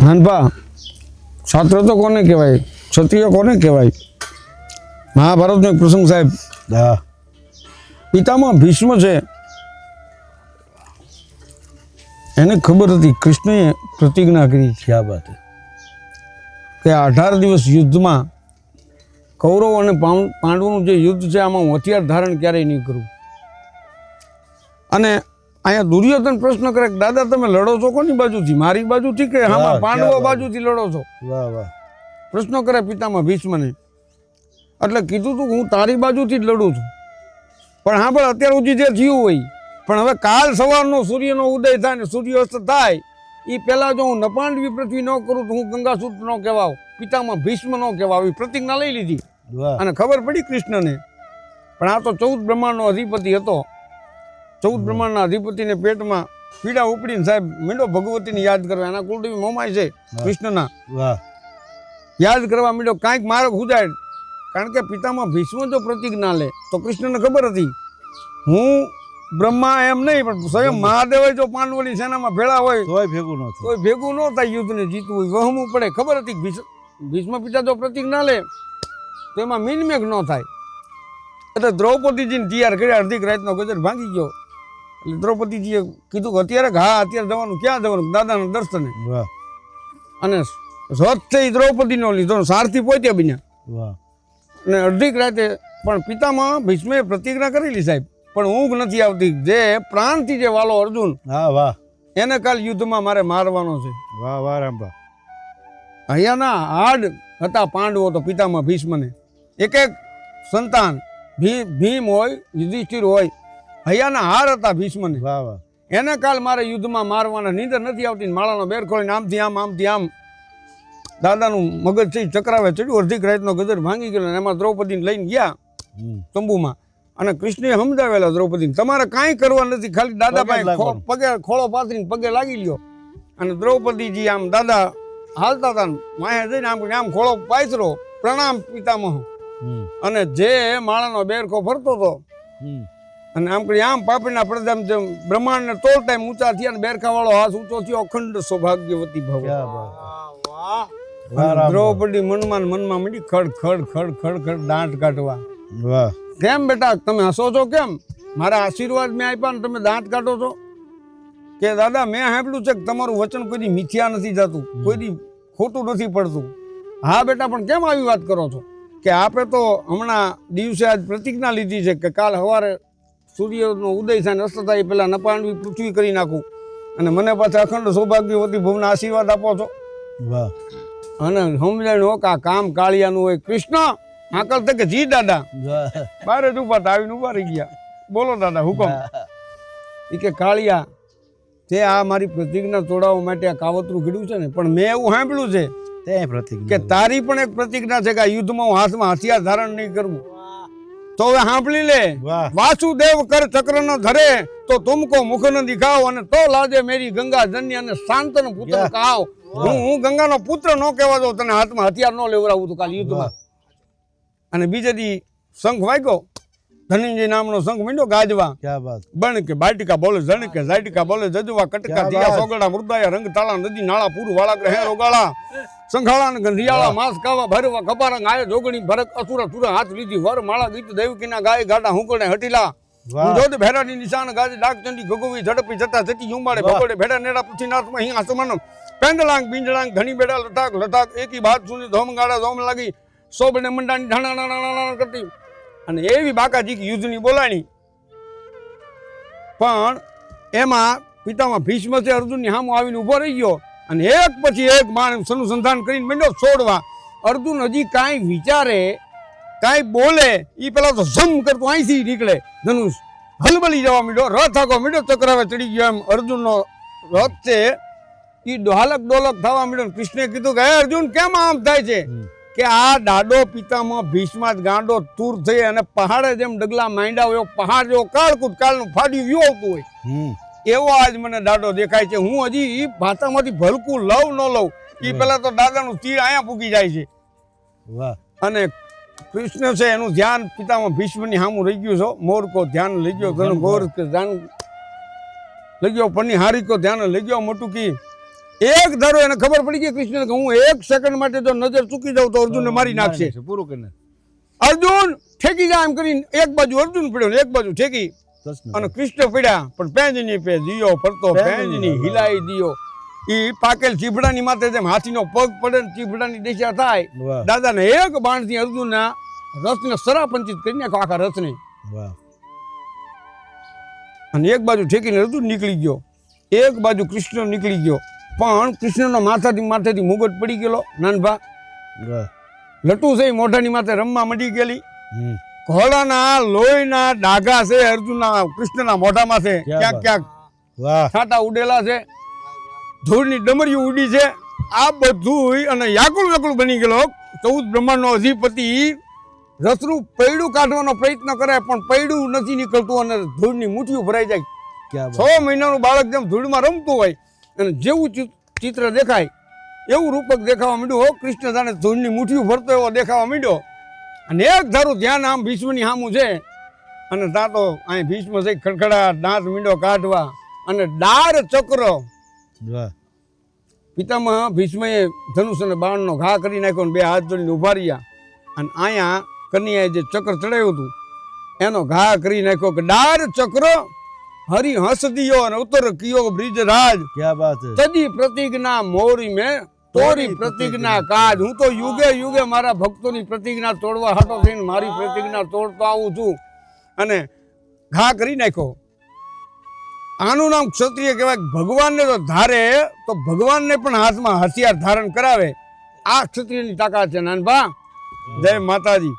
હાનભા છાત્ર તો કોને કહેવાય, ક્ષત્રિય કોને કહેવાય? મહાભારતનો એક પ્રસંગ સાહેબ, પિતામાં ભીષ્મ છે, એને ખબર હતી કૃષ્ણએ પ્રતિજ્ઞા કરી છે આ વાત કે 18 દિવસ યુદ્ધમાં કૌરવ અને પાંડવોનું જે યુદ્ધ છે આમાં હું હથિયાર ધારણ ક્યારેય નહીં કરું. અને અહીંયા દુર્યોધન પ્રશ્ન કરે કે દાદા તમે લડો છો કોની બાજુથી, મારી બાજુથી કે આમાં પાંડવો બાજુથી લડો છો? પ્રશ્ન કરે પિતામાં ભીષ્મને. એટલે કીધું તું હું તારી બાજુથી જ લડું છું, પણ હા પણ અત્યાર સુધી જે થયું હોય, પણ હવે કાલ સવારનો સૂર્યનો ઉદય થાય ને સૂર્યાસ્ત થાય એ પહેલાં જો હું નપાંડવી પૃથ્વી ન કરું તો હું ગંગાસૂત ન કહેવાવ, પિતામાં ભીષ્મ ન કહેવાવ. એ પ્રતિજ્ઞા લઈ લીધી અને ખબર પડી કૃષ્ણને. પણ આ તો 14 બ્રહ્માંડનો અધિપતિ હતો. 14 બ્રહ્માંડના અધિપતિને પેટમાં પીડા ઉપડીને સાહેબ મીંડો ભગવતીને યાદ કરવા. એના કુળદેવી મોમાય છે કૃષ્ણના, યાદ કરવા મીંડો કાંઈક માર્ગ સુજાય. કારણ કે પિતામાં ભીષ્મ જો પ્રતિજ્ઞા લે તો કૃષ્ણને ખબર હતી હું બ્રહ્મા એમ નહીં પણ સ્વયં મહાદેવ જો પાંડવોની સેનામાં ભેળા હોય તોય ભેગું ન થાય. યુદ્ધને જીતવું વહમવું પડે. ખબર હતી ભીષ્મ પિતા જો પ્રતિજ્ઞા લે તો એમાં મીનમેઘ ન થાય. એટલે દ્રૌપદીજીને તૈયાર કર્યા. અડધી રાતનો ગજર ભાંગી ગયો. એટલે દ્રૌપદીજીએ કીધું કે અત્યારે અત્યારે જવાનું, ક્યાં જવાનું? દાદાના દર્શને. અને રથ છે એ દ્રૌપદીનો લીધો, સારથી પહોંચ્યા બન્યા. અને અડધી રાતે પણ પિતામાં ભીષ્મે પ્રતિજ્ઞા કરેલી સાહેબ, પણ ઊંઘ નથી આવતી. જે પ્રાણથી જે વાલો અર્જુન, એને કાલ યુદ્ધમાં મારે મારવાનો છે. અહીંયાના હાડ હતા પાંડવો તો પિતામાં ભીષ્મને. એક એક સંતાન, ભીમ હોય, યુધિષ્ઠિર હોય, હૈયાના હાર હતા ભીષ્મને. એને કાલ મારે યુદ્ધમાં મારવાના. નીંદર નથી આવતી. માળાનો બેર ખોલીને આમથી આમ આમથી આમ દાદાનું મગજ છે ચક્રાવે ચડ્યું. અડધી રાતનો ગજર ભાંગી ગયો. એમાં દ્રૌપદીને લઈને ગયા તંબુમાં. અને કૃષ્ણએ સમજાવેલા દ્રૌપદીને તમારે કાંઈ કરવા નથી, ખાલી દાદા પાસે પગે ખોળો પાથરીને પગે લાગી લ્યો. અને દ્રૌપદીજી આમ દાદા હાલતા હતા, માહે જઈને આમ ખોળો પાથરો, પ્રણામ પિતામહ. અને જે માળાનો બેરખો ફરતો હતો અને આમ કરી આમ પાપડીના પડદામ જેમ બ્રહ્માંડને તોડતા ઊંચા થયા ને બેરખા વાળો હાથ ઊંચો થયો. અખંડ સૌભાગ્યવતી ભવ. દ્રૌપદી મનમાં મંડી ખડ ખડ ખડ ખડ ખડ દાંત કાઢવા. કેમ બેટા તમે હસો છો? કેમ મારા આશીર્વાદ મેં આપ્યા ને તમે દાંત કાઢો છો? કે દાદા મેં સાંભળ્યું છે કે તમારું વચન કોઈ દી મિથ્યા નથી જતું, કોઈ દી ખોટું નથી પડતું. હા બેટા પણ કેમ આવી વાત કરો છો? કે આપે તો હમણાં દિવસે આજ પ્રતિજ્ઞા લીધી છે કે કાલ સવારે સૂર્યનો ઉદય થાય ને અસ્ત થાય પહેલાં નપાંડવી પૃથ્વી કરી નાખું અને મને પાછા અખંડ સૌભાગ્યવતી ભવના આશીર્વાદ આપો છો. અને સમજાયું કે આ કામ કાળિયાનું હોય. કૃષ્ણ આકલ કે જી દાદા બારે જ ઉભા આવીને ઉભા રહી ગયા. બોલો દાદા હુકમ. એ કે કાળિયા તે આ મારી પ્રતિજ્ઞા તોડાવવા માટે આ કાવતરું ઘડ્યું છે ને, પણ મેં એવું સાંભળ્યું છે કે તારી પણ એક પ્રતિજ્ઞા છે કે આ યુદ્ધમાં હું હાથમાં હથિયાર ધારણ નહીં કરવું. તો હવે સાંભળી લે. વાસુદેવ કર ચક્ર ન ધરે તો તુમકો મુખ ન દિખાવ અને તો લાજે મેરી ગંગા જન્ય અને શાંતનો પુત્ર કહાવ. હું ગંગાનો પુત્ર ન કહેવા દઉં, તને હાથમાં હથિયાર ન લેવડાવું તો કાલ યુદ્ધમાં. અને બીજે દી શંખ વાગ્યો. ધનંજય નામનો શંખ મીંડો ગાજવા. બણ કે બાટિકા બોલે જણ કે ઝાટિકા બોલે જજવા કટકા દિયા સોગડા મૃદાયા રંગ તાળા નદી નાળા પૂર વાળા ગ્રહે રોગાળા સંઘાળા ને ગંધિયાળા માસ કાવા ભરવા કપારા ગાય જોગણી ભરત અસુરા સુરા હાથ લીધી વર માળા ગીત દેવકીના ગાય ગાડા હુંકડે હટીલા જોધ ભેરાની નિશાન ગાજે ડાકચંડી ગગોવી ઝડપી જતા જતી ઉંબાડે ભગોડે ભેડા નેડા પૃથ્વીનાથમાં અહીં આસમાન પેંડલાંગ બિંજડાંગ ઘણી બેડા લટાક લટાક એકી બાદ સુની ધોમ ગાડા ધોમ લાગી સોબને મંડાની ઢાણા કરતી. અને એવી બાકાજી યુદ્ધની બોલાણી. પણ એમાં પિતામાં ભીષ્મ છે અર્જુનની સામે આવીને ઊભો રહી ગયો અને એક પછી એક માણસ અનુસંધાન કરીને માંડ્યો છોડવા. અર્જુન હજી કાંઈ વિચારે, કાંઈ બોલે એ પેલા તો ઝમ કરતો અહીંથી નીકળે. ધનુષ હલબલી જવા માંડ્યો. રથ આખો માંડ્યો ચક્રાવે ચડી ગયો. એમ અર્જુનનો રથ છે એ ડોલક ડોલક થવા માંડ્યો. કૃષ્ણે કીધું કે હે અર્જુન કેમ આમ થાય છે? કે આ દાડો પિતામાં ભીષ્મા જ ગાંડો તૂર થઈ અને પહાડે જેમ ડગલા માંડ્યા હોય, પહાડ જેવો કાળકૂટ કાળનું ફાડ્યું વ્યુ આવતું હોય એવો આજ મને દાડો દેખાય છે. હું હજી એ ભાતામાંથી ભલકું લઉં ન લઉં એ પેલા તો દાદાનું તીર અહીંયા પૂગી જાય છે. અને કૃષ્ણ છે એનું ધ્યાન પિતામાં ભીષ્મની સામું રહી ગયું છે. મોર કો ધ્યાન લઈ ગયો, ઘણું ગોર કે ધ્યાન લઈ ગયો, પન્ની હારી કો ધ્યાન લઈ ગયો, મોટું કી એક ધારો એને ખબર પડી ગઈ કૃષ્ણ કે હું એક સેકન્ડ માટે જો નજર ચૂકી જાઉં તો અર્જુનને મારી નાખશે. પૂરું કરીને અર્જુન ઠેકી જાય એમ કરીને એક બાજુ અર્જુન પડ્યો ને એક બાજુ ઠેકી અને કૃષ્ણ પડ્યા. પણ પેંજની પે દિયો ફરતો પેંજની હિલાઈ દિયો. ઈ પાકેલ ચીભડાની માથે જેમ હાથીનો પગ પડે ને ચીભડાની દિશા થાય, વાહ દાદાને એક બાણથી અર્જુનના રથને સરાપંચિત કરી નાખો આખા રથને. વાહ અને એક બાજુ ઠેકીને અર્જુન નીકળી ગયો, એક બાજુ કૃષ્ણ નીકળી ગયો. પણ કૃષ્ણનો માથેથી મુગટ પડી ગયેલો નાનભા. વાહ લટુ છે મોઢાની માથે રમવા મંડી ગયેલી. હમ ઘોડાના લોહીના ડાઘા છે અર્જુનના કૃષ્ણના મોઢામાં છે, ક્યાંક ક્યાંક વાહ છાંટા ઉડેલા છે, ધૂળની ડમરીઓ ઉડી છે. આ બધું અને વ્યાકુળ બની ગયેલો. 14 બ્રહ્માંડનો અધિપતિ રથનું પૈડું કાઢવાનો પ્રયત્ન કરે પણ પૈડું નથી નીકળતું અને ધૂળની મુઠ્ઠીઓ ભરાઈ જાય. ક્યાં 6 મહિનાનું બાળક જેમ ધૂળમાં રમતું હોય અને જેવું ચિત્ર દેખાય એવું રૂપક દેખાવા માંડ્યું. હો કૃષ્ણ જાણે ધૂળની મુઠ્ઠીઓ ભરતો એવો દેખાવા માંડ્યો. અને એક ધારું ધ્યાન આમ ભીષ્મની સામું છે અને ત્યાં તો અહીં ભીષ્મ છે ખડખડા દાંત મીંડો કાઢવા અને ડાર ચક્ર. વાહ પિતામહ ભીષ્મએ ધનુષ અને બાણનો ઘા કરી નાખ્યો અને 2 હાથ જોડીને ઉભા રહ્યા. અને અહીંયા કન્યાએ જે ચક્ર ચડાવ્યું હતું એનો ઘા કરી નાખ્યો કે ડાર ચક્ર હરિ હસ દિયો અને ઉત્તર કિયો બ્રિજરાજ. ક્યાં બાત હે તજી પ્રતિજ્ઞા મોરી મેં તોરી પ્રતિજ્ઞા કાજ. હું તો યુગે યુગે મારા ભક્તોની પ્રતિજ્ઞા તોડવા હાટો થઈને મારી પ્રતિજ્ઞા તોડતો આવું છું. અને ઘા કરી નાખ્યો. આનું નામ ક્ષત્રિય કહેવાય. ભગવાનને તો ધારે તો ભગવાનને પણ હાથમાં હથિયાર ધારણ કરાવે. આ ક્ષત્રિયની તાકાત છે નાનભા. જય માતાજી.